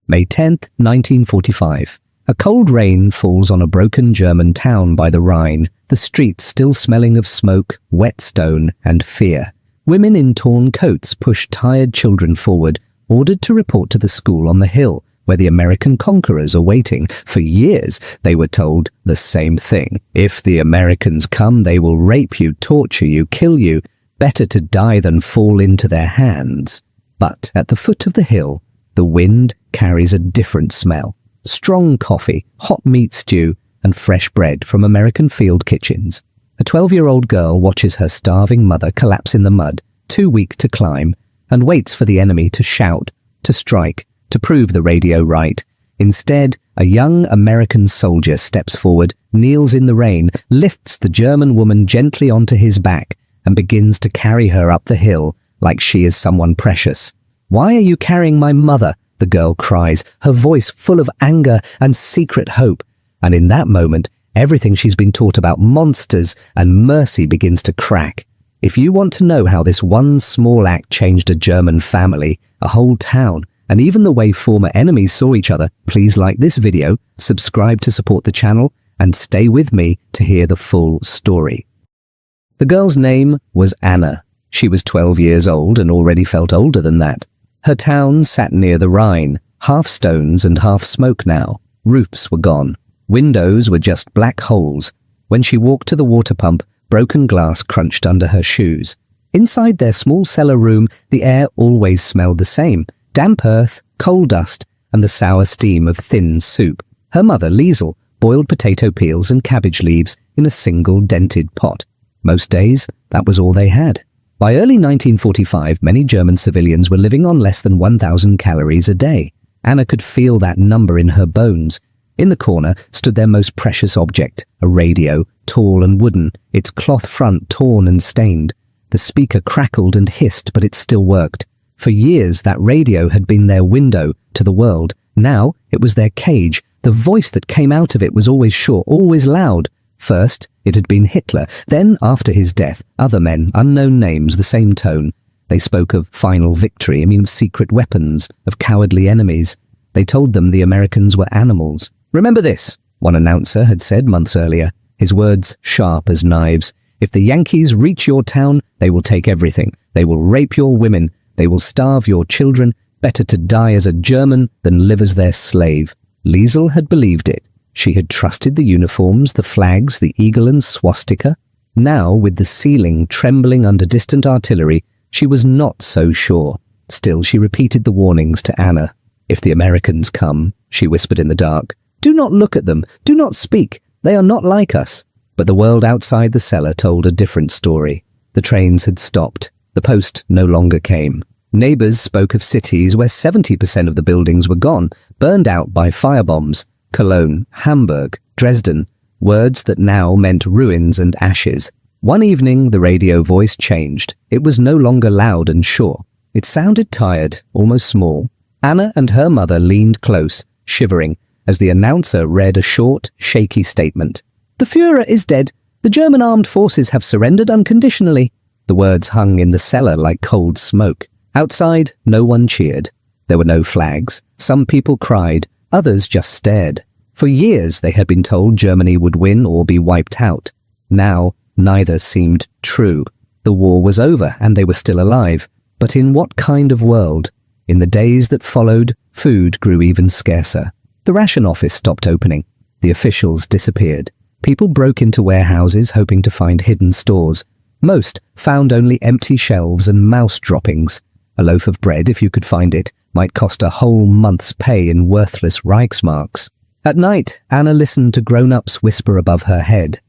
May 10th, 1945. A cold rain falls on a broken German town by the Rhine, the streets still smelling of smoke, wet stone, and fear. Women in torn coats push tired children forward, ordered to report to the school on the hill, where the American conquerors are waiting. For years, they were told the same thing. If the Americans come, they will rape you, torture you, kill you. Better to die than fall into their hands. But at the foot of the hill, the wind carries a different smell. Strong coffee, hot meat stew, and fresh bread from American field kitchens. A 12-year-old girl watches her starving mother collapse in the mud, too weak to climb, and waits for the enemy to shout, to strike, to prove the radio right. Instead, a young American soldier steps forward, kneels in the rain, lifts the German woman gently onto his back, and begins to carry her up the hill like she is someone precious. "Why are you carrying my mother?" the girl cries, her voice full of anger and secret hope. And in that moment, everything she's been taught about monsters and mercy begins to crack. If you want to know how this one small act changed a German family, a whole town, and even the way former enemies saw each other, please like this video, subscribe to support the channel, and stay with me to hear the full story. The girl's name was Anna. She was 12 years old and already felt older than that. Her town sat near the Rhine, half stones and half smoke now. Roofs were gone. Windows were just black holes. When she walked to the water pump, broken glass crunched under her shoes. Inside their small cellar room, the air always smelled the same. Damp earth, coal dust, and the sour steam of thin soup. Her mother, Liesel, boiled potato peels and cabbage leaves in a single dented pot. Most days, that was all they had. By early 1945, many German civilians were living on less than 1,000 calories a day. Anna could feel that number in her bones. In the corner stood their most precious object, a radio, tall and wooden, its cloth front torn and stained. The speaker crackled and hissed, but it still worked. For years, that radio had been their window to the world. Now, it was their cage. The voice that came out of it was always short, always loud. First, it had been Hitler. Then, after his death, other men, unknown names, the same tone. They spoke of final victory, of secret weapons, of cowardly enemies. They told them the Americans were animals. "Remember this," one announcer had said months earlier, his words sharp as knives. "If the Yankees reach your town, they will take everything. They will rape your women. They will starve your children. Better to die as a German than live as their slave." Liesel had believed it. She had trusted the uniforms, the flags, the eagle and swastika. Now, with the ceiling trembling under distant artillery, she was not so sure. Still, she repeated the warnings to Anna. "If the Americans come," she whispered in the dark, "do not look at them, do not speak. They are not like us." But the world outside the cellar told a different story. The trains had stopped. The post no longer came. Neighbors spoke of cities where 70% of the buildings were gone, burned out by firebombs. Cologne, Hamburg, Dresden, words that now meant ruins and ashes. One evening, the radio voice changed. It was no longer loud and sure. It sounded tired, almost small. Anna and her mother leaned close, shivering, as the announcer read a short, shaky statement. "The Führer is dead. The German armed forces have surrendered unconditionally." The words hung in the cellar like cold smoke. Outside, no one cheered. There were no flags. Some people cried. Others just stared. For years they had been told Germany would win or be wiped out. Now, neither seemed true. The war was over and they were still alive. But in what kind of world? In the days that followed, food grew even scarcer. The ration office stopped opening. The officials disappeared. People broke into warehouses hoping to find hidden stores. Most found only empty shelves and mouse droppings. A loaf of bread, if you could find it, might cost a whole month's pay in worthless Reichsmarks. At night, Anna listened to grown-ups whisper above her head.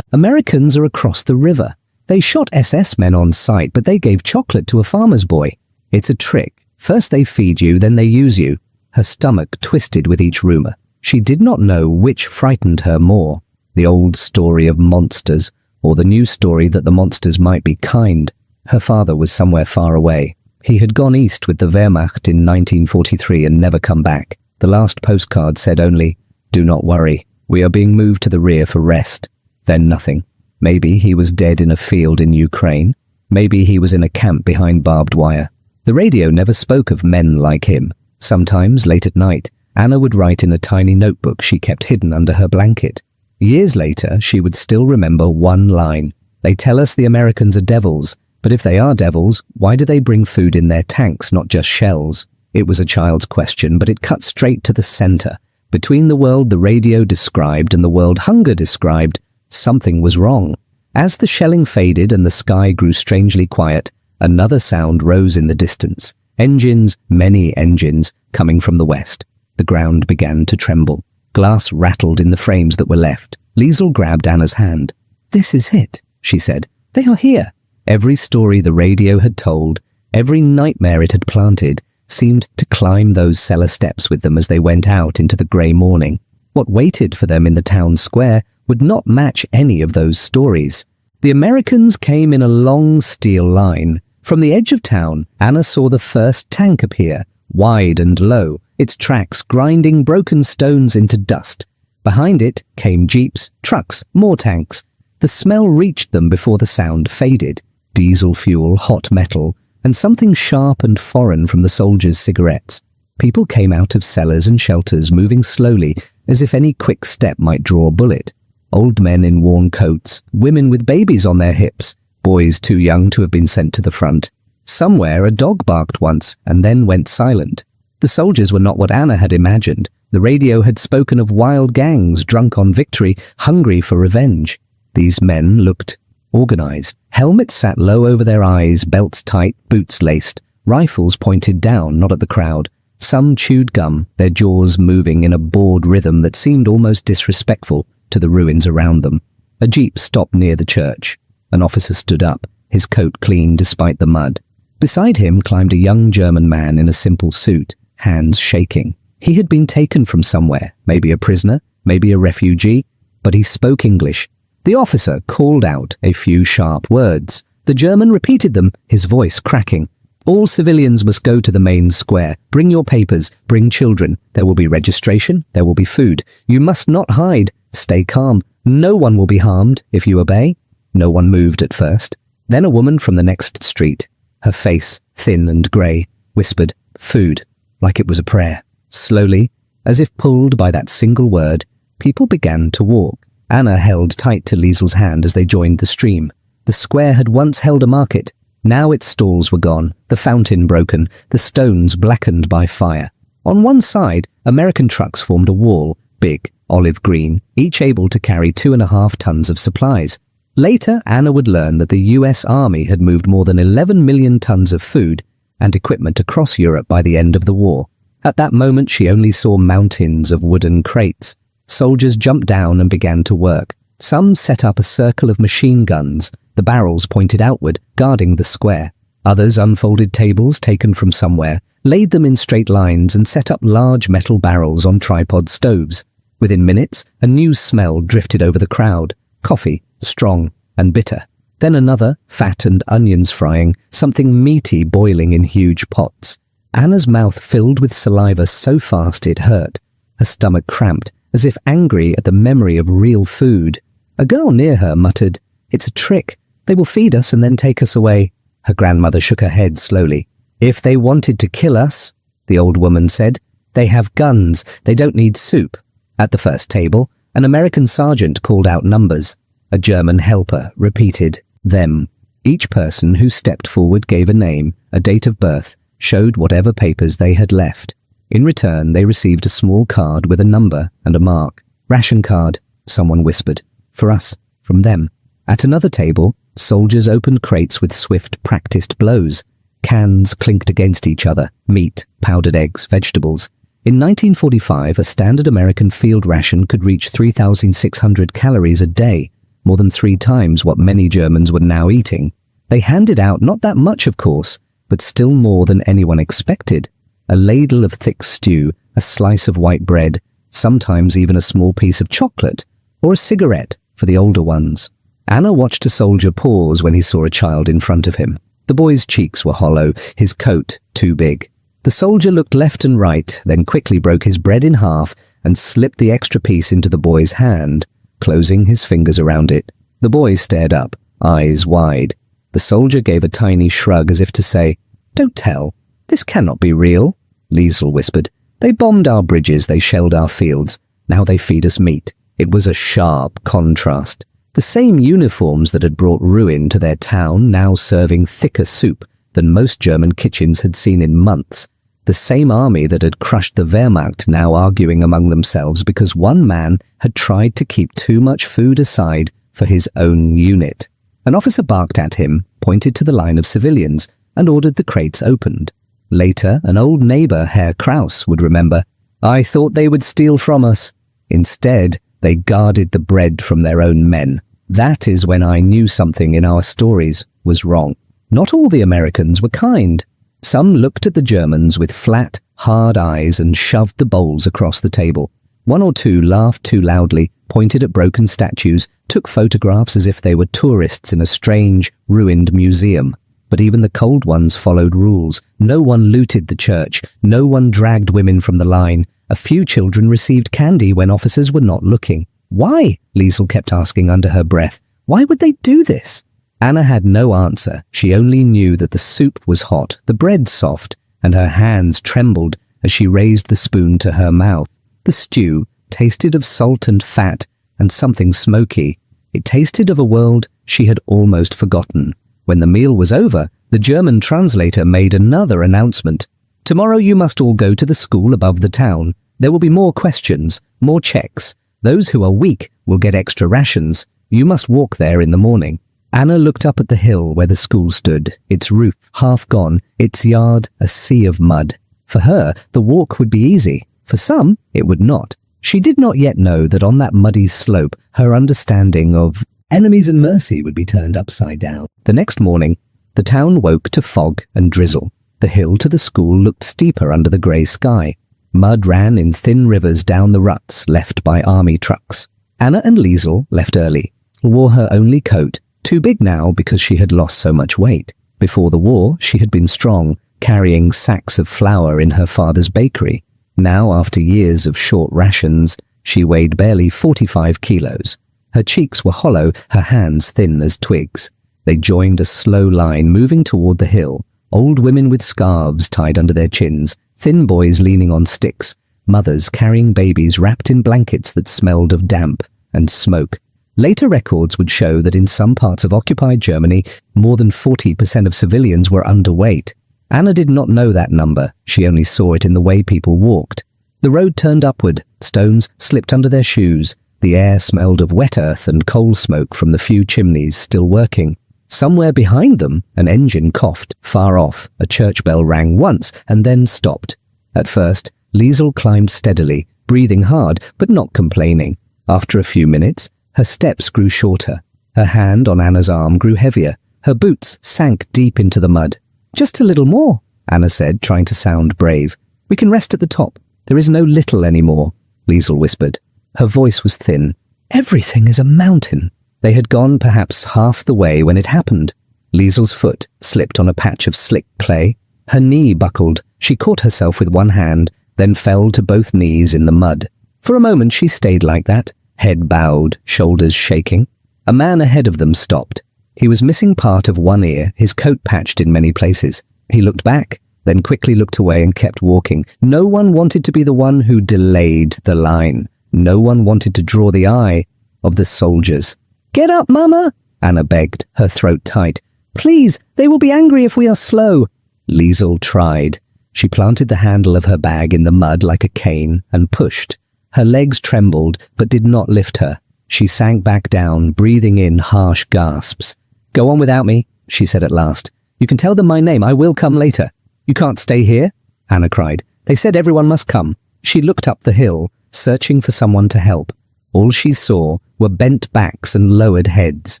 Americans are across the river. They shot SS men on sight, but they gave chocolate to a farmer's boy. It's a trick. First they feed you, then they use you. Her stomach twisted with each rumor. She did not know which frightened her more, the old story of monsters, or the new story that the monsters might be kind. Her father was somewhere far away. He had gone east with the Wehrmacht in 1943 and never come back. The last postcard said only, "Do not worry, we are being moved to the rear for rest." Then nothing. Maybe he was dead in a field in Ukraine. Maybe he was in a camp behind barbed wire. The radio never spoke of men like him. Sometimes, late at night, Anna would write in a tiny notebook she kept hidden under her blanket. Years later, she would still remember one line. They tell us the Americans are devils, but if they are devils, why do they bring food in their tanks, not just shells? It was a child's question, but it cut straight to the center. Between the world the radio described and the world hunger described, something was wrong. As the shelling faded and the sky grew strangely quiet, another sound rose in the distance. Engines, many engines, coming from the west. The ground began to tremble. Glass rattled in the frames that were left. Liesl grabbed Anna's hand. "This is it," she said. "They are here." Every story the radio had told, every nightmare it had planted, seemed to climb those cellar steps with them as they went out into the grey morning. What waited for them in the town square would not match any of those stories. The Americans came in a long steel line. From the edge of town, Anna saw the first tank appear, wide and low, its tracks grinding broken stones into dust. Behind it came jeeps, trucks, more tanks. The smell reached them before the sound faded. Diesel fuel, hot metal, and something sharp and foreign from the soldiers' cigarettes. People came out of cellars and shelters, moving slowly, as if any quick step might draw a bullet. Old men in worn coats, women with babies on their hips, boys too young to have been sent to the front. Somewhere a dog barked once and then went silent. The soldiers were not what Anna had imagined. The radio had spoken of wild gangs drunk on victory, hungry for revenge. These men looked organized. Helmets sat low over their eyes, belts tight, boots laced, rifles pointed down, not at the crowd. Some chewed gum, their jaws moving in a bored rhythm that seemed almost disrespectful to the ruins around them. A jeep stopped near the church. An officer stood up, his coat clean despite the mud. Beside him climbed a young German man in a simple suit, hands shaking. He had been taken from somewhere, maybe a prisoner, maybe a refugee, but he spoke English. The officer called out a few sharp words. The German repeated them, his voice cracking. "All civilians must go to the main square. Bring your papers. Bring children. There will be registration. There will be food. You must not hide. Stay calm. No one will be harmed if you obey." No one moved at first. Then a woman from the next street, her face thin and grey, whispered, "Food," like it was a prayer. Slowly, as if pulled by that single word, people began to walk. Anna held tight to Liesl's hand as they joined the stream. The square had once held a market. Now its stalls were gone, the fountain broken, the stones blackened by fire. On one side, American trucks formed a wall, big, olive green, each able to carry 2.5 tons of supplies. Later, Anna would learn that the US Army had moved more than 11 million tons of food and equipment across Europe by the end of the war. At that moment, she only saw mountains of wooden crates. Soldiers jumped down and began to work. Some set up a circle of machine guns, the barrels pointed outward, guarding the square. Others unfolded tables taken from somewhere, laid them in straight lines and set up large metal barrels on tripod stoves. Within minutes, a new smell drifted over the crowd. Coffee, strong and bitter. Then another, fat and onions frying, something meaty boiling in huge pots. Anna's mouth filled with saliva so fast it hurt. Her stomach cramped, as if angry at the memory of real food. A girl near her muttered, "It's a trick. They will feed us and then take us away." Her grandmother shook her head slowly. "If they wanted to kill us," the old woman said, "they have guns. They don't need soup." At the first table, an American sergeant called out numbers. A German helper repeated, "them." Each person who stepped forward gave a name, a date of birth, showed whatever papers they had left. In return, they received a small card with a number and a mark. "Ration card," someone whispered. "For us, from them." At another table, soldiers opened crates with swift, practiced blows. Cans clinked against each other, meat, powdered eggs, vegetables. In 1945, a standard American field ration could reach 3,600 calories a day, more than 3 times what many Germans were now eating. They handed out not that much, of course, but still more than anyone expected. A ladle of thick stew, a slice of white bread, sometimes even a small piece of chocolate, or a cigarette for the older ones. Anna watched a soldier pause when he saw a child in front of him. The boy's cheeks were hollow, his coat too big. The soldier looked left and right, then quickly broke his bread in half and slipped the extra piece into the boy's hand, closing his fingers around it. The boy stared up, eyes wide. The soldier gave a tiny shrug as if to say, "Don't tell. This cannot be real." Liesel whispered. They bombed our bridges, they shelled our fields. Now they feed us meat. It was a sharp contrast. The same uniforms that had brought ruin to their town now serving thicker soup than most German kitchens had seen in months. The same army that had crushed the Wehrmacht now arguing among themselves because one man had tried to keep too much food aside for his own unit. An officer barked at him, pointed to the line of civilians, and ordered the crates opened. Later, an old neighbor, Herr Kraus, would remember, "I thought they would steal from us. Instead, they guarded the bread from their own men. That is when I knew something in our stories was wrong." Not all the Americans were kind. Some looked at the Germans with flat, hard eyes and shoved the bowls across the table. One or two laughed too loudly, pointed at broken statues, took photographs as if they were tourists in a strange, ruined museum. But even the cold ones followed rules. No one looted the church. No one dragged women from the line. A few children received candy when officers were not looking. Why? Liesel kept asking under her breath. Why would they do this? Anna had no answer. She only knew that the soup was hot, the bread soft, and her hands trembled as she raised the spoon to her mouth. The stew tasted of salt and fat and something smoky. It tasted of a world she had almost forgotten. When the meal was over, the German translator made another announcement. "Tomorrow you must all go to the school above the town. There will be more questions, more checks. Those who are weak will get extra rations. You must walk there in the morning." Anna looked up at the hill where the school stood, its roof half gone, its yard a sea of mud. For her, the walk would be easy. For some, it would not. She did not yet know that on that muddy slope, her understanding of enemies and mercy would be turned upside down. The next morning, the town woke to fog and drizzle. The hill to the school looked steeper under the grey sky. Mud ran in thin rivers down the ruts left by army trucks. Anna and Liesel left early, wore her only coat, too big now because she had lost so much weight. Before the war, she had been strong, carrying sacks of flour in her father's bakery. Now, after years of short rations, she weighed barely 45 kilos. Her cheeks were hollow, her hands thin as twigs. They joined a slow line moving toward the hill, old women with scarves tied under their chins, thin boys leaning on sticks, mothers carrying babies wrapped in blankets that smelled of damp and smoke. Later records would show that in some parts of occupied Germany, more than 40% of civilians were underweight. Anna did not know that number. She only saw it in the way people walked. The road turned upward. Stones slipped under their shoes. The air smelled of wet earth and coal smoke from the few chimneys still working. Somewhere behind them, an engine coughed. Far off, a church bell rang once and then stopped. At first, Liesel climbed steadily, breathing hard but not complaining. After a few minutes, her steps grew shorter. Her hand on Anna's arm grew heavier. Her boots sank deep into the mud. "Just a little more," Anna said, trying to sound brave. "We can rest at the top. There is no little anymore," Liesel whispered. Her voice was thin. "Everything is a mountain." They had gone perhaps half the way when it happened. Liesel's foot slipped on a patch of slick clay. Her knee buckled. She caught herself with one hand, then fell to both knees in the mud. For a moment she stayed like that, head bowed, shoulders shaking. A man ahead of them stopped. He was missing part of one ear, his coat patched in many places. He looked back, then quickly looked away and kept walking. No one wanted to be the one who delayed the line. No one wanted to draw the eye of the soldiers. "Get up, Mama!" Anna begged, her throat tight. "Please, they will be angry if we are slow." Liesel tried. She planted the handle of her bag in the mud like a cane and pushed. Her legs trembled, but did not lift her. She sank back down, breathing in harsh gasps. "Go on without me," she said at last. "You can tell them my name. I will come later." "You can't stay here," Anna cried. "They said everyone must come." She looked up the hill, searching for someone to help. All she saw were bent backs and lowered heads.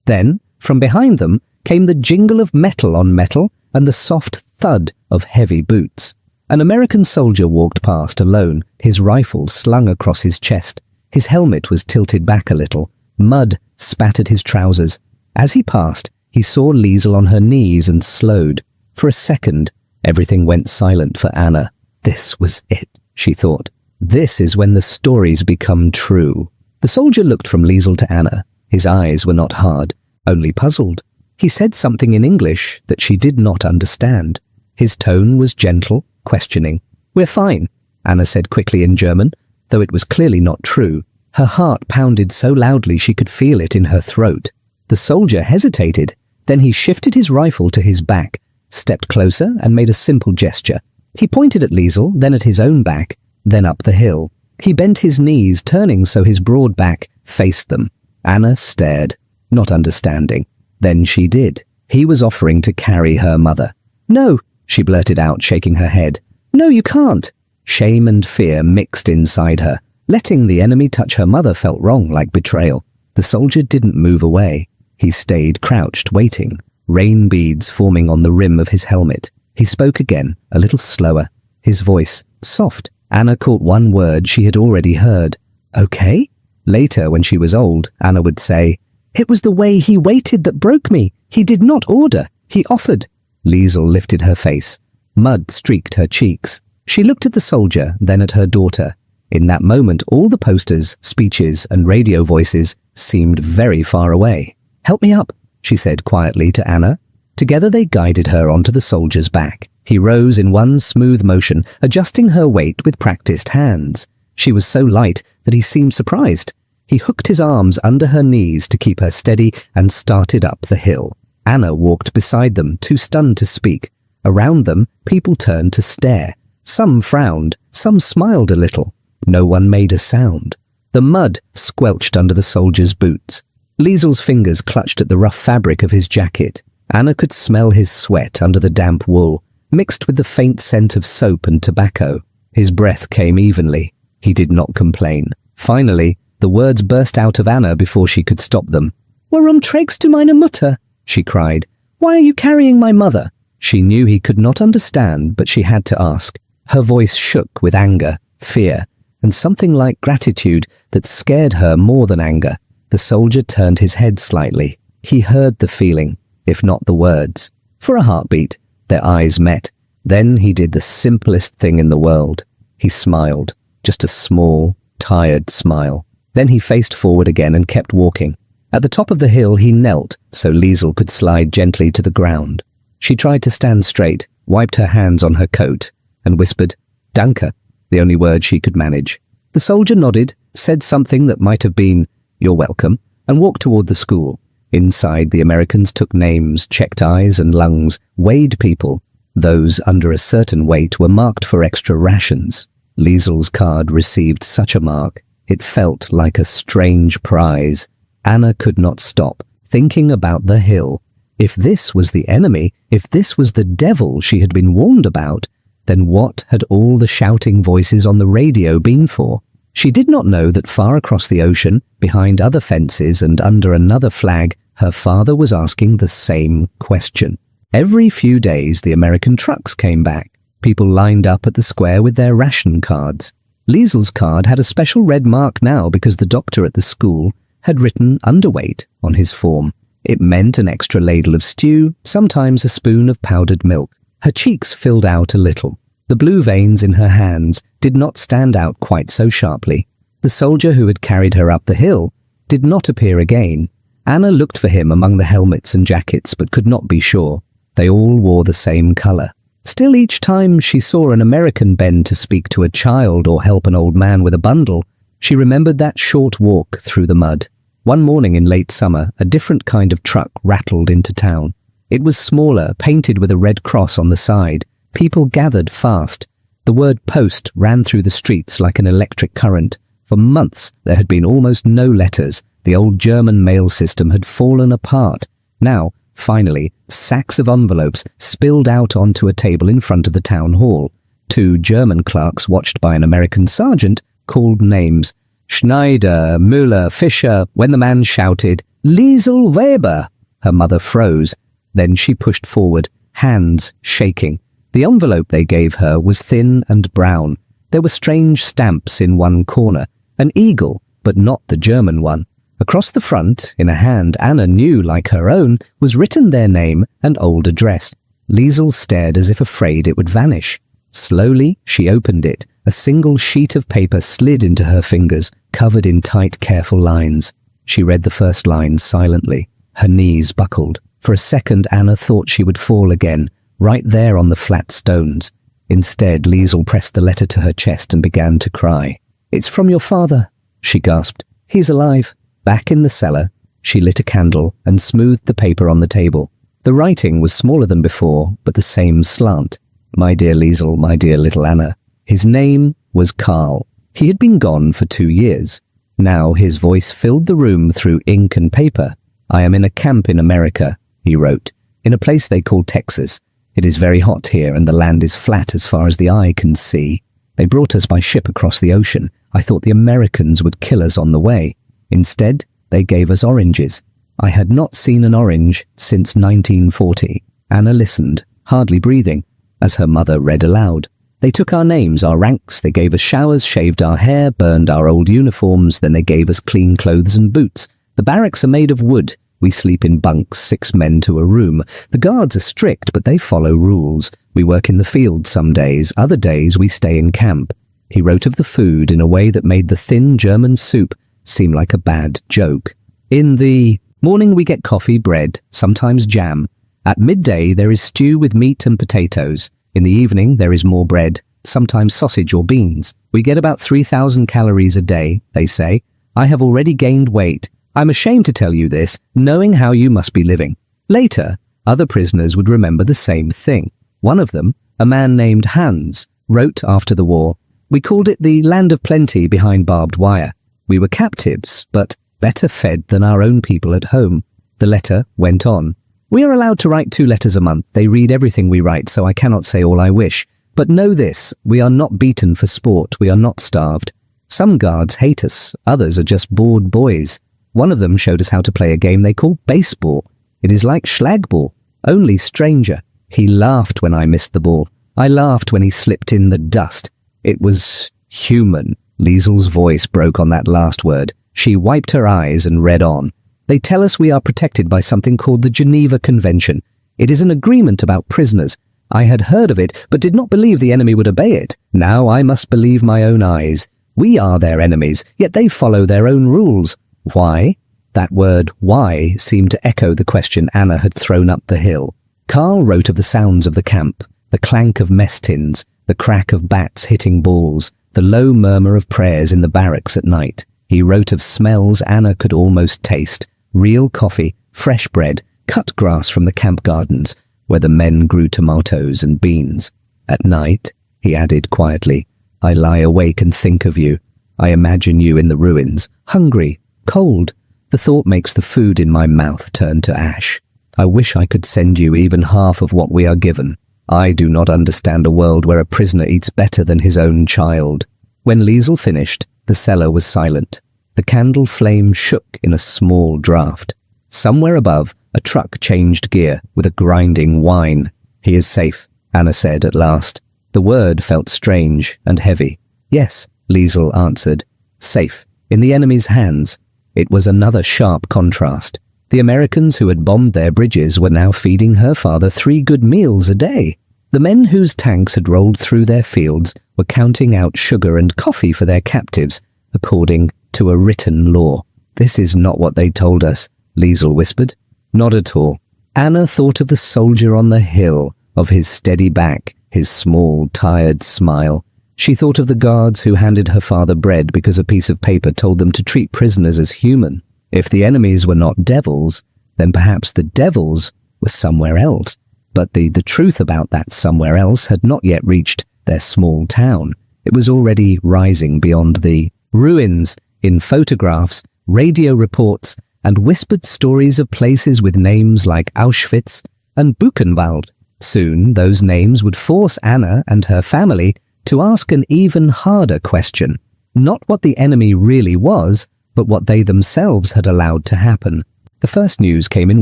Then, from behind them, came the jingle of metal on metal and the soft thud of heavy boots. An American soldier walked past alone, his rifle slung across his chest. His helmet was tilted back a little. Mud spattered his trousers. As he passed, he saw Liesel on her knees and slowed. For a second, everything went silent for Anna. This was it, she thought. This is when the stories become true. The soldier looked from Liesel to Anna. His eyes were not hard, only puzzled. He said something in English that she did not understand. His tone was gentle, questioning. "We're fine," Anna said quickly in German, though it was clearly not true. Her heart pounded so loudly she could feel it in her throat. The soldier hesitated. Then he shifted his rifle to his back, stepped closer and made a simple gesture. He pointed at Liesel, then at his own back, then up the hill. He bent his knees, turning so his broad back faced them. Anna stared, not understanding. Then she did. He was offering to carry her mother. "No," she blurted out, shaking her head. "No, you can't." Shame and fear mixed inside her. Letting the enemy touch her mother felt wrong, like betrayal. The soldier didn't move away. He stayed crouched, waiting, rain beads forming on the rim of his helmet. He spoke again, a little slower, his voice soft. Anna caught one word she had already heard. "Okay?" Later, when she was old, Anna would say, "It was the way he waited that broke me. He did not order. He offered." Liesel lifted her face. Mud streaked her cheeks. She looked at the soldier, then at her daughter. In that moment, all the posters, speeches, and radio voices seemed very far away. "Help me up," she said quietly to Anna. Together they guided her onto the soldier's back. He rose in one smooth motion, adjusting her weight with practiced hands. She was so light that he seemed surprised. He hooked his arms under her knees to keep her steady and started up the hill. Anna walked beside them, too stunned to speak. Around them, people turned to stare. Some frowned, some smiled a little. No one made a sound. The mud squelched under the soldier's boots. Liesel's fingers clutched at the rough fabric of his jacket. Anna could smell his sweat under the damp wool, mixed with the faint scent of soap and tobacco. His breath came evenly. He did not complain. Finally, the words burst out of Anna before she could stop them. "Warum trägst du meine Mutter?" she cried. "Why are you carrying my mother?" She knew he could not understand, but she had to ask. Her voice shook with anger, fear, and something like gratitude that scared her more than anger. The soldier turned his head slightly. He heard the feeling, if not the words. For a heartbeat, their eyes met. Then he did the simplest thing in the world. He smiled, just a small, tired smile. Then he faced forward again and kept walking. At the top of the hill he knelt so Liesel could slide gently to the ground. She tried to stand straight, wiped her hands on her coat, and whispered, "Danke," the only word she could manage. The soldier nodded, said something that might have been, "You're welcome," and walked toward the school. Inside, the Americans took names, checked eyes and lungs, weighed people. Those under a certain weight were marked for extra rations. Liesel's card received such a mark. It felt like a strange prize. Anna could not stop, thinking about the hill. If this was the enemy, if this was the devil she had been warned about, then what had all the shouting voices on the radio been for? She did not know that far across the ocean, behind other fences and under another flag, her father was asking the same question. Every few days the American trucks came back. People lined up at the square with their ration cards. Liesel's card had a special red mark now because the doctor at the school had written underweight on his form. It meant an extra ladle of stew, sometimes a spoon of powdered milk. Her cheeks filled out a little. The blue veins in her hands did not stand out quite so sharply. The soldier who had carried her up the hill did not appear again. Anna looked for him among the helmets and jackets, but could not be sure. They all wore the same color. Still, each time she saw an American bend to speak to a child or help an old man with a bundle, she remembered that short walk through the mud. One morning in late summer, a different kind of truck rattled into town. It was smaller, painted with a red cross on the side. People gathered fast. The word post ran through the streets like an electric current. For months there had been almost no letters. The old German mail system had fallen apart. Now, finally, sacks of envelopes spilled out onto a table in front of the town hall. Two German clerks, watched by an American sergeant, called names. Schneider, Müller, Fischer. When the man shouted, "Liesel Weber!" her mother froze. Then she pushed forward, hands shaking. The envelope they gave her was thin and brown. There were strange stamps in one corner, an eagle, but not the German one. Across the front, in a hand Anna knew like her own, was written their name and old address. Liesel stared as if afraid it would vanish. Slowly, she opened it. A single sheet of paper slid into her fingers, covered in tight, careful lines. She read the first line silently. Her knees buckled. For a second, Anna thought she would fall again, right there on the flat stones. Instead, Liesl pressed the letter to her chest and began to cry. "It's from your father," she gasped. "He's alive." Back in the cellar, she lit a candle and smoothed the paper on the table. The writing was smaller than before, but the same slant. "My dear Liesl, my dear little Anna." His name was Carl. He had been gone for 2 years. Now his voice filled the room through ink and paper. "I am in a camp in America," he wrote, "in a place they call Texas. It is very hot here, and the land is flat as far as the eye can see. They brought us by ship across the ocean. I thought the Americans would kill us on the way. Instead, they gave us oranges. I had not seen an orange since 1940. Anna listened, hardly breathing, as her mother read aloud. "They took our names, our ranks, they gave us showers, shaved our hair, burned our old uniforms, then they gave us clean clothes and boots. The barracks are made of wood. We sleep in bunks, 6 men to a room. The guards are strict, but they follow rules. We work in the field some days, other days we stay in camp." He wrote of the food in a way that made the thin German soup seem like a bad joke. "In the morning we get coffee, bread, sometimes jam. At midday there is stew with meat and potatoes. In the evening there is more bread, sometimes sausage or beans. We get about 3,000 calories a day, they say. I have already gained weight. I'm ashamed to tell you this, knowing how you must be living." Later, other prisoners would remember the same thing. One of them, a man named Hans, wrote after the war, "We called it the land of plenty behind barbed wire. We were captives, but better fed than our own people at home." The letter went on. "We are allowed to write 2 letters a month. They read everything we write, so I cannot say all I wish. But know this, we are not beaten for sport. We are not starved. Some guards hate us. Others are just bored boys. One of them showed us how to play a game they call baseball. It is like schlagball, only stranger. He laughed when I missed the ball. I laughed when he slipped in the dust. It was human." Liesl's voice broke on that last word. She wiped her eyes and read on. "They tell us we are protected by something called the Geneva Convention. It is an agreement about prisoners. I had heard of it, but did not believe the enemy would obey it. Now I must believe my own eyes. We are their enemies, yet they follow their own rules. Why?" That word, why, seemed to echo the question Anna had thrown up the hill. Carl wrote of the sounds of the camp, the clank of mess tins, the crack of bats hitting balls, the low murmur of prayers in the barracks at night. He wrote of smells Anna could almost taste, real coffee, fresh bread, cut grass from the camp gardens, where the men grew tomatoes and beans. "At night," he added quietly, "I lie awake and think of you. I imagine you in the ruins, hungry, cold. The thought makes the food in my mouth turn to ash. I wish I could send you even half of what we are given. I do not understand a world where a prisoner eats better than his own child." When Liesl finished, the cellar was silent. The candle flame shook in a small draught. Somewhere above, a truck changed gear with a grinding whine. "He is safe," Anna said at last. The word felt strange and heavy. "Yes," Liesl answered. "Safe, in the enemy's hands." It was another sharp contrast. The Americans who had bombed their bridges were now feeding her father 3 good meals a day. The men whose tanks had rolled through their fields were counting out sugar and coffee for their captives, according to a written law. "This is not what they told us," Liesl whispered. "Not at all." Anna thought of the soldier on the hill, of his steady back, his small, tired smile. She thought of the guards who handed her father bread because a piece of paper told them to treat prisoners as human. If the enemies were not devils, then perhaps the devils were somewhere else. But the truth about that somewhere else had not yet reached their small town. It was already rising beyond the ruins, in photographs, radio reports, and whispered stories of places with names like Auschwitz and Buchenwald. Soon those names would force Anna and her family to ask an even harder question. Not what the enemy really was, but what they themselves had allowed to happen. The first news came in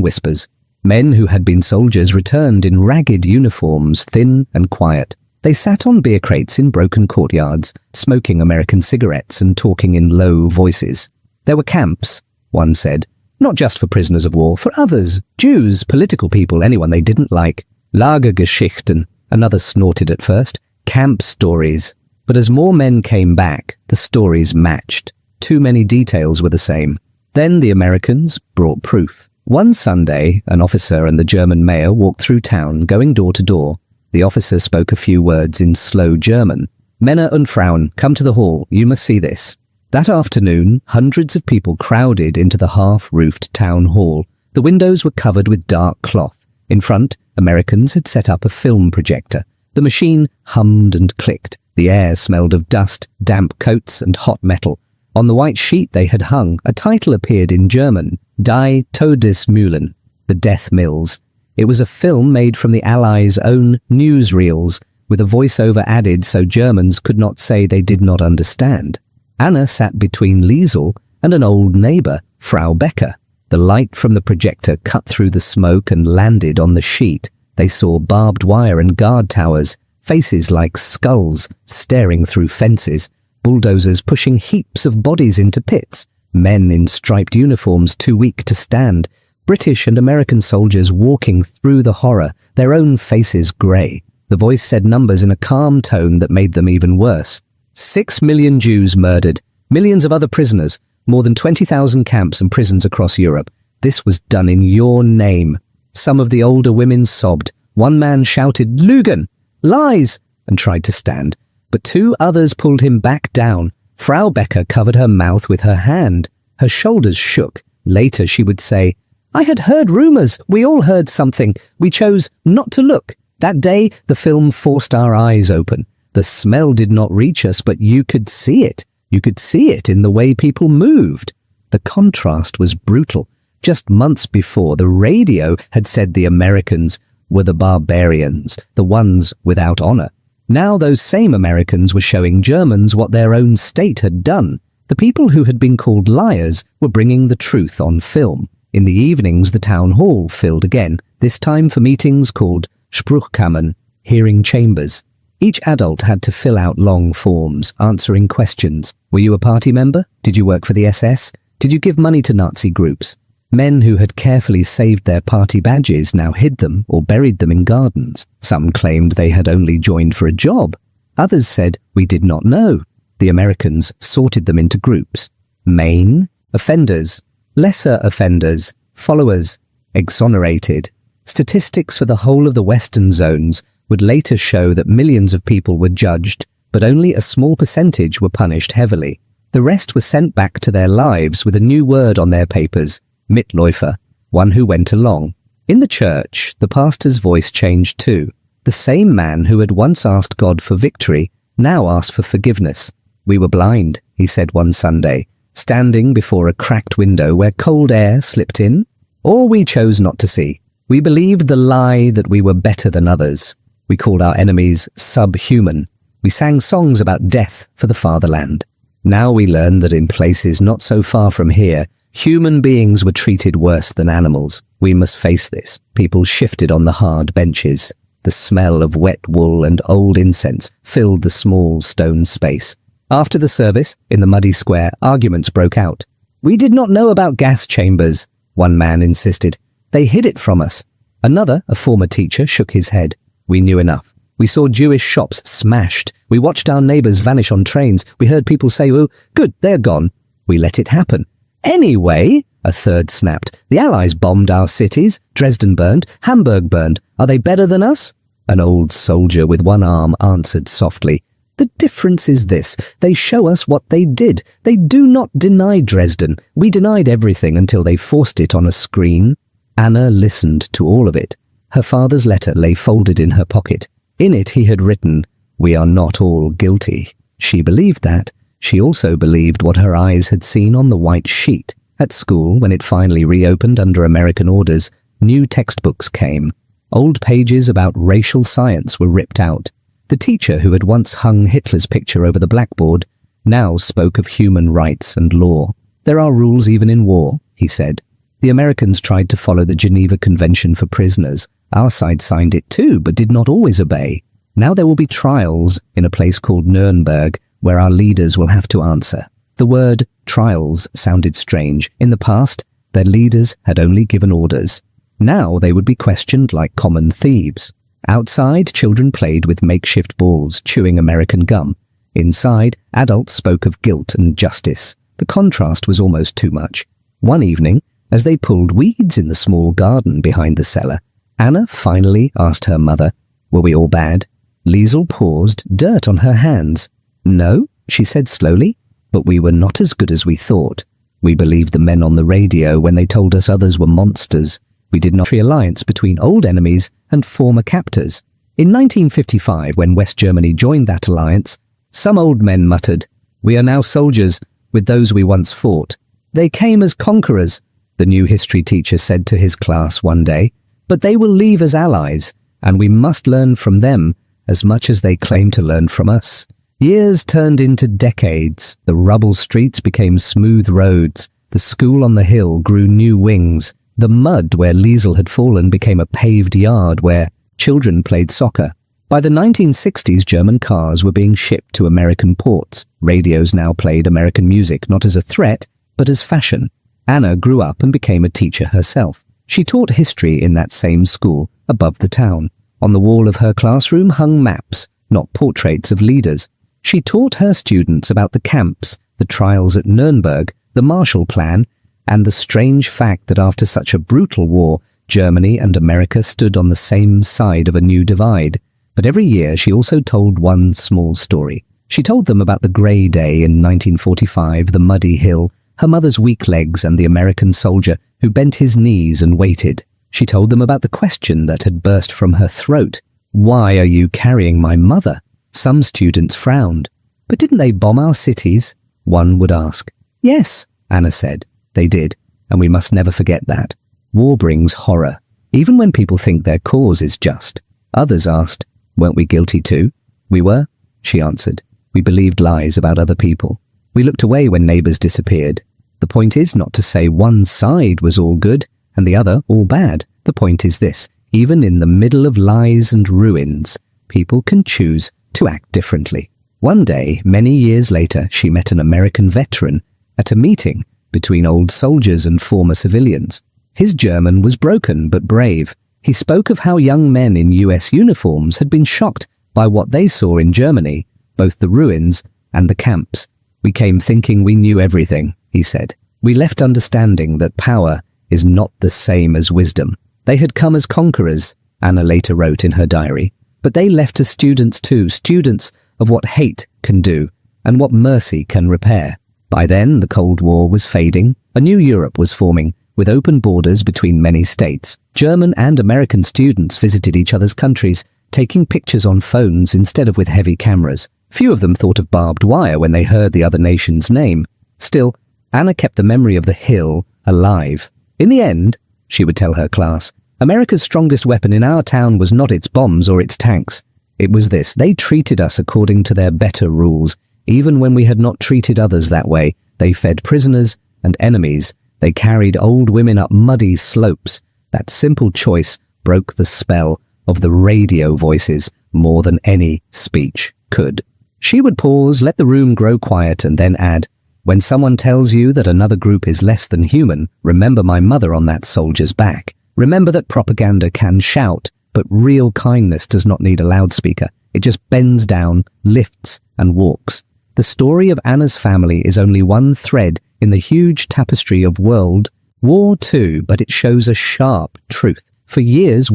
whispers. Men who had been soldiers returned in ragged uniforms, thin and quiet. They sat on beer crates in broken courtyards, smoking American cigarettes and talking in low voices. There were camps, one said, not just for prisoners of war, for others, Jews, political people, anyone they didn't like. Lagergeschichten, another snorted at first. Camp stories. But as more men came back, the stories matched. Too many details were the same. Then the Americans brought proof. One Sunday, an officer and the German mayor walked through town, going door to door. The officer spoke a few words in slow German. "Männer und Frauen, come to the hall. You must see this." That afternoon, hundreds of people crowded into the half-roofed town hall. The windows were covered with dark cloth. In front, Americans had set up a film projector. The machine hummed and clicked. The air smelled of dust, damp coats, and hot metal. On the white sheet they had hung, a title appeared in German, Die Todesmühlen, the Death Mills. It was a film made from the Allies' own newsreels, with a voiceover added so Germans could not say they did not understand. Anna sat between Liesel and an old neighbour, Frau Becker. The light from the projector cut through the smoke and landed on the sheet. They saw barbed wire and guard towers, faces like skulls staring through fences, bulldozers pushing heaps of bodies into pits, men in striped uniforms too weak to stand, British and American soldiers walking through the horror, their own faces grey. The voice said numbers in a calm tone that made them even worse. 6 million Jews murdered, millions of other prisoners, more than 20,000 camps and prisons across Europe. This was done in your name. Some of the older women sobbed. One man shouted, "Lügen! Lies!" and tried to stand. But two others pulled him back down. Frau Becker covered her mouth with her hand. Her shoulders shook. Later she would say, "I had heard rumours. We all heard something. We chose not to look. That day, the film forced our eyes open. The smell did not reach us, but you could see it. You could see it in the way people moved." The contrast was brutal. Just months before, the radio had said the Americans were the barbarians, the ones without honour. Now those same Americans were showing Germans what their own state had done. The people who had been called liars were bringing the truth on film. In the evenings, the town hall filled again, this time for meetings called Spruchkammern, hearing chambers. Each adult had to fill out long forms, answering questions. Were you a party member? Did you work for the SS? Did you give money to Nazi groups? Men who had carefully saved their party badges now hid them or buried them in gardens. Some claimed they had only joined for a job. Others said, "We did not know." The Americans sorted them into groups. Main, offenders, lesser offenders, followers, exonerated. Statistics for the whole of the Western zones would later show that millions of people were judged, but only a small percentage were punished heavily. The rest were sent back to their lives with a new word on their papers, Mitläufer, one who went along. In the church, the pastor's voice changed too. The same man who had once asked God for victory now asked for forgiveness. "We were blind," he said one Sunday, standing before a cracked window where cold air slipped in. "Or we chose not to see. We believed the lie that we were better than others. We called our enemies subhuman. We sang songs about death for the fatherland. Now we learn that in places not so far from here, human beings were treated worse than animals. We must face this." People shifted on the hard benches. The smell of wet wool and old incense filled the small stone space. After the service, in the muddy square, arguments broke out. "We did not know about gas chambers," one man insisted. "They hid it from us." Another, a former teacher, shook his head. "We knew enough. We saw Jewish shops smashed. We watched our neighbours vanish on trains. We heard people say, 'Oh, good, they're gone.' We let it happen." "Anyway," a third snapped, "the Allies bombed our cities. Dresden burned. Hamburg burned. Are they better than us?" An old soldier with one arm answered softly, "The difference is this. They show us what they did. They do not deny Dresden. We denied everything until they forced it on a screen." Anna listened to all of it. Her father's letter lay folded in her pocket. In it he had written, "We are not all guilty." She believed that. She also believed what her eyes had seen on the white sheet. At school, when it finally reopened under American orders, new textbooks came. Old pages about racial science were ripped out. The teacher who had once hung Hitler's picture over the blackboard now spoke of human rights and law. "There are rules even in war," he said. The Americans tried to follow the Geneva Convention for prisoners. Our side signed it too, but did not always obey. Now there will be trials in a place called Nuremberg, where our leaders will have to answer. The word trials sounded strange. In the past, their leaders had only given orders. Now they would be questioned like common thieves. Outside, children played with makeshift balls, chewing American gum. Inside, adults spoke of guilt and justice. The contrast was almost too much. One evening, as they pulled weeds in the small garden behind the cellar, Anna finally asked her mother, Were we all bad? Liesl paused, dirt on her hands. No, she said slowly, but we were not as good as we thought. We believed the men on the radio when they told us others were monsters. We did not see alliance between old enemies and former captors. In 1955, when West Germany joined that alliance, some old men muttered, "We are now soldiers with those we once fought. They came as conquerors," the new history teacher said to his class one day, "but they will leave as allies, and we must learn from them as much as they claim to learn from us." Years turned into decades. The rubble streets became smooth roads. The school on the hill grew new wings. The mud where Liesl had fallen became a paved yard where children played soccer. By the 1960s, German cars were being shipped to American ports. Radios now played American music, not as a threat, but as fashion. Anna grew up and became a teacher herself. She taught history in that same school, above the town. On the wall of her classroom hung maps, not portraits of leaders. She taught her students about the camps, the trials at Nuremberg, the Marshall Plan, and the strange fact that after such a brutal war, Germany and America stood on the same side of a new divide. But every year she also told one small story. She told them about the grey day in 1945, the muddy hill, her mother's weak legs and the American soldier who bent his knees and waited. She told them about the question that had burst from her throat. "Why are you carrying my mother?" Some students frowned. "But didn't they bomb our cities?" one would ask. "Yes," Anna said. "They did, and we must never forget that. War brings horror, even when people think their cause is just." Others asked, "Weren't we guilty too?" "We were," she answered. "We believed lies about other people. We looked away when neighbours disappeared. The point is not to say one side was all good and the other all bad. The point is this: even in the middle of lies and ruins, people can choose to act differently." One day, many years later, she met an American veteran at a meeting between old soldiers and former civilians. His German was broken but brave. He spoke of how young men in US uniforms had been shocked by what they saw in Germany, both the ruins and the camps. "We came thinking we knew everything," he said. "We left understanding that power is not the same as wisdom." They had come as conquerors, Anna later wrote in her diary, but they left as students too, students of what hate can do and what mercy can repair. By then, the Cold War was fading. A new Europe was forming, with open borders between many states. German and American students visited each other's countries, taking pictures on phones instead of with heavy cameras. Few of them thought of barbed wire when they heard the other nation's name. Still, Anna kept the memory of the hill alive. "In the end," she would tell her class, "America's strongest weapon in our town was not its bombs or its tanks. It was this: they treated us according to their better rules. Even when we had not treated others that way, they fed prisoners and enemies. They carried old women up muddy slopes. That simple choice broke the spell of the radio voices more than any speech could." She would pause, let the room grow quiet, and then add, "When someone tells you that another group is less than human, remember my mother on that soldier's back. Remember that propaganda can shout, but real kindness does not need a loudspeaker. It just bends down, lifts, and walks." The story of Anna's family is only one thread in the huge tapestry of World War II, but it shows a sharp truth. For years,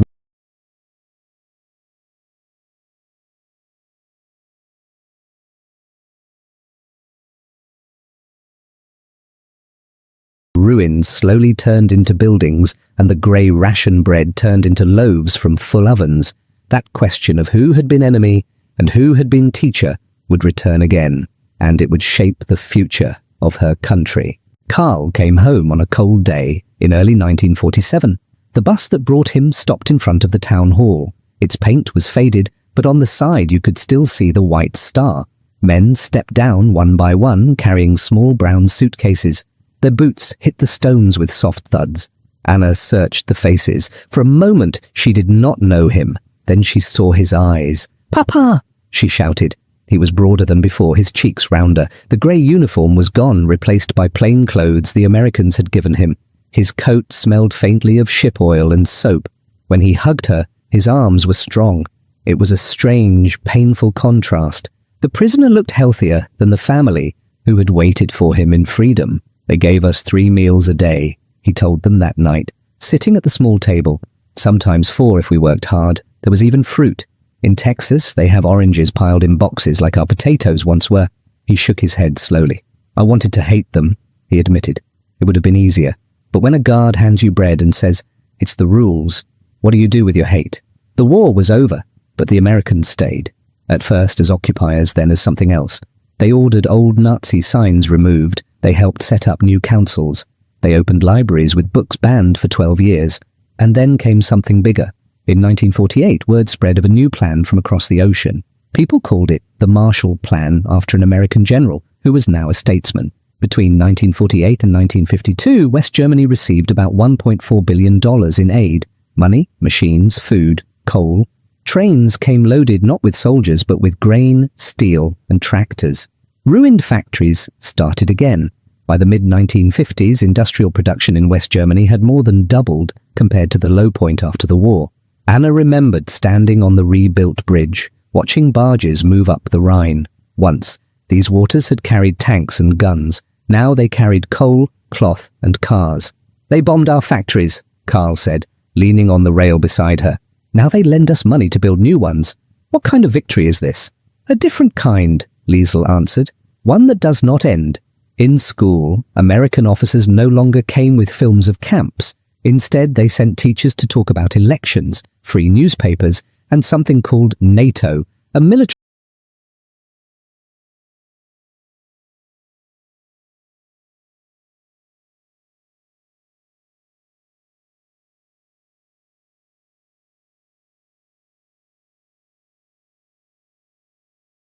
ruins slowly turned into buildings, and the grey ration bread turned into loaves from full ovens. That question of who had been enemy and who had been teacher would return again, and it would shape the future of her country. Karl came home on a cold day in early 1947. The bus that brought him stopped in front of the town hall. Its paint was faded, but on the side you could still see the white star. Men stepped down one by one, carrying small brown suitcases. Their boots hit the stones with soft thuds. Anna searched the faces. For a moment she did not know him. Then she saw his eyes. "Papa!" she shouted. He was broader than before, his cheeks rounder. The grey uniform was gone, replaced by plain clothes the Americans had given him. His coat smelled faintly of ship oil and soap. When he hugged her, his arms were strong. It was a strange, painful contrast. The prisoner looked healthier than the family who had waited for him in freedom. "They gave us 3 meals a day," he told them that night, sitting at the small table. "Sometimes 4 if we worked hard. There was even fruit. In Texas, they have oranges piled in boxes like our potatoes once were. He shook his head slowly. I wanted to hate them, he admitted. It would have been easier. But when a guard hands you bread and says, it's the rules, what do you do with your hate? The war was over, but the Americans stayed. At first as occupiers, then as something else. They ordered old Nazi signs removed. They helped set up new councils. They opened libraries with books banned for 12 years. And then came something bigger. In 1948, word spread of a new plan from across the ocean. People called it the Marshall Plan after an American general who was now a statesman. Between 1948 and 1952, West Germany received about $1.4 billion in aid. Money, machines, food, coal. Trains came loaded not with soldiers but with grain, steel, and tractors. Ruined factories started again. By the mid-1950s, industrial production in West Germany had more than doubled compared to the low point after the war. Anna remembered standing on the rebuilt bridge, watching barges move up the Rhine. Once, these waters had carried tanks and guns. Now they carried coal, cloth, and cars. They bombed our factories, Karl said, leaning on the rail beside her. Now they lend us money to build new ones. What kind of victory is this? A different kind, Liesl answered. One that does not end. In school, American officers no longer came with films of camps. Instead, they sent teachers to talk about elections, free newspapers, and something called NATO, a military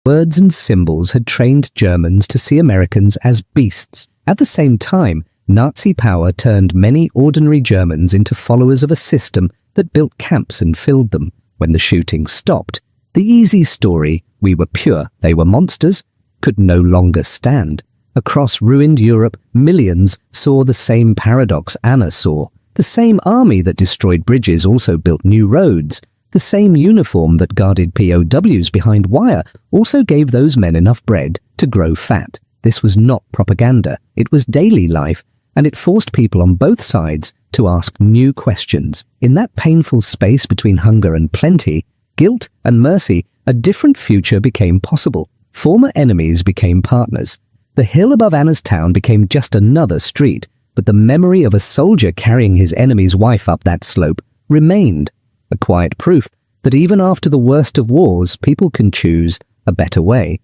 words and symbols had trained Germans to see Americans as beasts. At the same time, Nazi power turned many ordinary Germans into followers of a system that built camps and filled them. When the shooting stopped, the easy story, we were pure, they were monsters, could no longer stand. Across ruined Europe, millions saw the same paradox Anna saw. The same army that destroyed bridges also built new roads. The same uniform that guarded POWs behind wire also gave those men enough bread to grow fat. This was not propaganda, it was daily life, and it forced people on both sides to ask new questions. In that painful space between hunger and plenty, guilt and mercy, a different future became possible. Former enemies became partners. The hill above Anna's town became just another street, but the memory of a soldier carrying his enemy's wife up that slope remained. A quiet proof that even after the worst of wars, people can choose a better way.